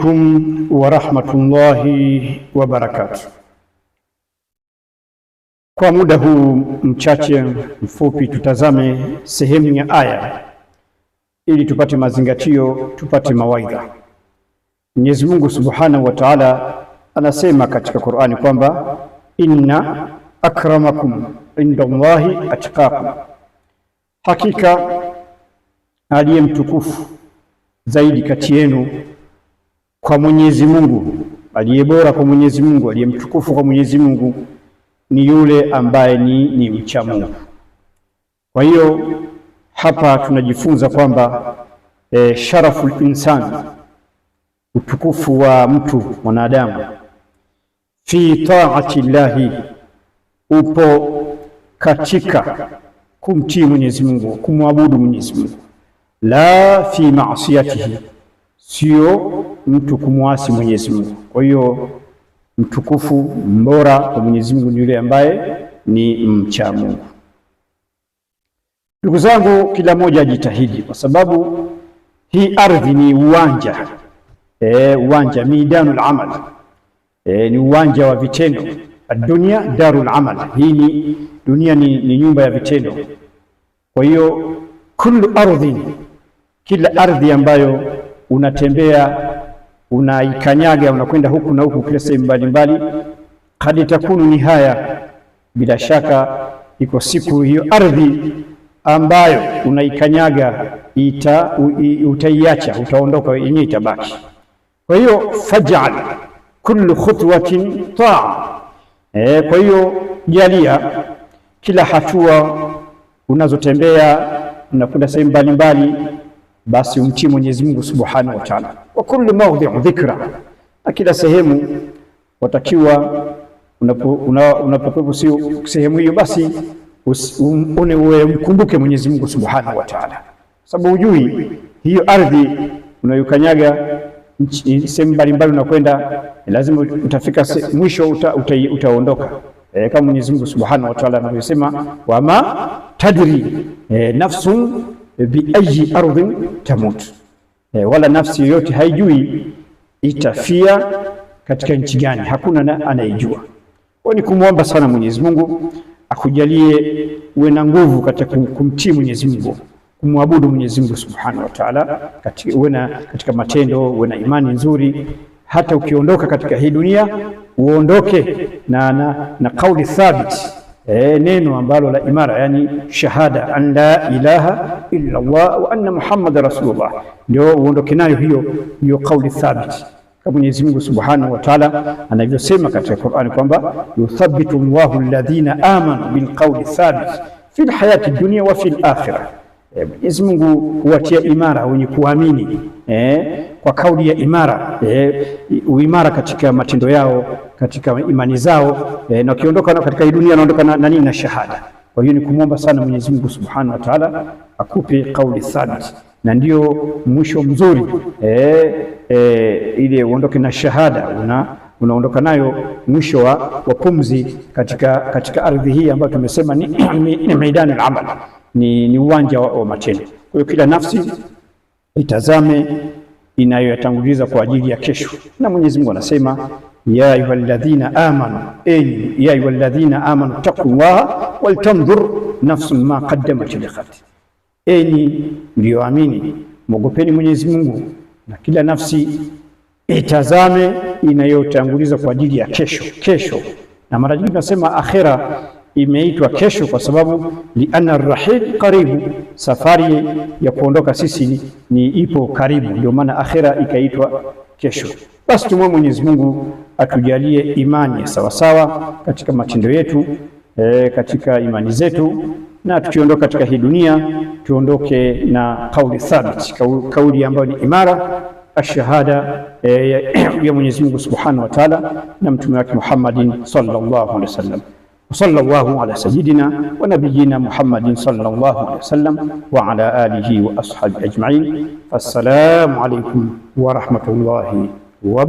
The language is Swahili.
alaikum wa rahmatullahi wa barakatuh. Kwa muda huu mchache mfupi tutazame sehemu ya aya ili tupate mazingatio, tupate mawaidha. Mwenyezi Mungu Subhanahu wa Ta'ala anasema katika Qur'ani kwamba inna akramakum indallahi atqakum, hakika aliye mtukufu zaidi kati yenu kwa Mwenyezi Mungu, aliye bora kwa Mwenyezi Mungu, aliye mtukufu kwa Mwenyezi Mungu ni yule ambaye ni mcha Mungu. Kwa hiyo hapa tunajifunza kwamba sharaful insan, utukufu wa mtu mwanadamu, fi taati llahi, upo katika kumtii Mwenyezi Mungu, kumwabudu Mwenyezi Mungu, la fi maasiyatihi, sio mtu kumwasi Mwenyezi Mungu. Kwa hiyo mtukufu mbora kwa Mwenyezi Mungu ni yule ambaye ni mcha Mungu. Ndugu zangu, kila mmoja ajitahidi, kwa sababu hii ardhi ni uwanja uwanja midanul amal, ni uwanja wa vitendo. Dunia darul amal, hii ni dunia, ni nyumba ya vitendo. Kwa hiyo kullu ardhin, kila ardhi ambayo unatembea unaikanyaga, unakwenda huku na huku kila sehemu mbalimbali, hadi takunu nihaya, bila shaka iko siku hiyo ardhi ambayo unaikanyaga utaiacha, utaondoka, yenyewe itabaki. Kwa hiyo faj'al kullu khutwatin ta'a, kwa hiyo jalia kila hatua unazotembea unakwenda sehemu mbalimbali, basi umtii Mwenyezi Mungu Subhanahu wa Ta'ala. Wa kullu mawdhi'u dhikra, na kila sehemu watakiwa unapopepo sehemu hiyo, basi umkumbuke Mwenyezi Mungu Subhanahu wa Ta'ala, sababu hujui hiyo ardhi unayokanyaga sehemu mbalimbali unakwenda, lazima utafika mwisho, utaondoka. Kama Mwenyezi Mungu Subhanahu wa Ta'ala anavyosema, wama tadri nafsun bi ayi ardhin tamut, wala nafsi yoyote haijui itafia katika nchi gani, hakuna anayejua. Kwa ni kumwomba sana Mwenyezi Mungu akujalie uwe na nguvu katika kumtii Mwenyezi Mungu, kumwabudu Mwenyezi Mungu Subhanahu wa Ta'ala, katika matendo, uwe na imani nzuri. Hata ukiondoka katika hii dunia uondoke na kauli thabit, neno ambalo la imara, yani shahada an la ilaha illa Allah wa anna Muhammad rasulullah, ndio uondoke nayo hiyo kauli thabit, kama Mwenyezi Mungu Subhanahu wa Ta'ala anavyosema katika Qur'ani kwamba yuthabbitu Allahu alladhina amanu bilqawli thabit fil hayati dunya wa fil akhirah. Mwenyezi Mungu huwatia imara wenye kuamini kwa kauli ya imara, uimara katika matendo yao, katika imani zao, na ukiondoka katika hii dunia anaondoka na nini? Na shahada. Kwa hiyo ni kumwomba sana Mwenyezi Mungu Subhanahu wa Ta'ala akupe kauli thabit, na ndio mwisho mzuri, ile uondoke na shahada, unaondoka nayo mwisho wa pumzi katika ardhi hii ambayo tumesema ni maidanul amal, ni uwanja wa matendo. Kwa hiyo kila nafsi itazame inayoyatanguliza kwa ajili ya kesho, na Mwenyezi Mungu anasema ya ayyuhalladhina amanu, ya ayyuhalladhina amanu taqullaha waltanzur nafsun ma qaddamat lighad, enyi mlioamini mwogopeni Mwenyezi Mungu na kila nafsi itazame inayotanguliza kwa ajili ya kesho. Na mara nyingi tunasema akhira imeitwa kesho kwa sababu lianna arrahil karibu, safari ya kuondoka sisi ni ipo karibu, ndio maana akhira ikaitwa kesho. Basi tumwombe Mwenyezi Mungu atujalie imani ya sawasawa katika matendo yetu, katika imani zetu, na tukiondoka katika hii dunia tuondoke na kauli thabit, kauli ambayo ni imara, ashahada ya Mwenyezi Mungu Subhanahu wa Ta'ala na mtume wake Muhammadin sallallahu alaihi wasallam. وصلى الله على سيدنا ونبينا محمد صلى الله عليه وسلم وعلى آله وأصحابه أجمعين. فالسلام عليكم ورحمة الله وبركاته.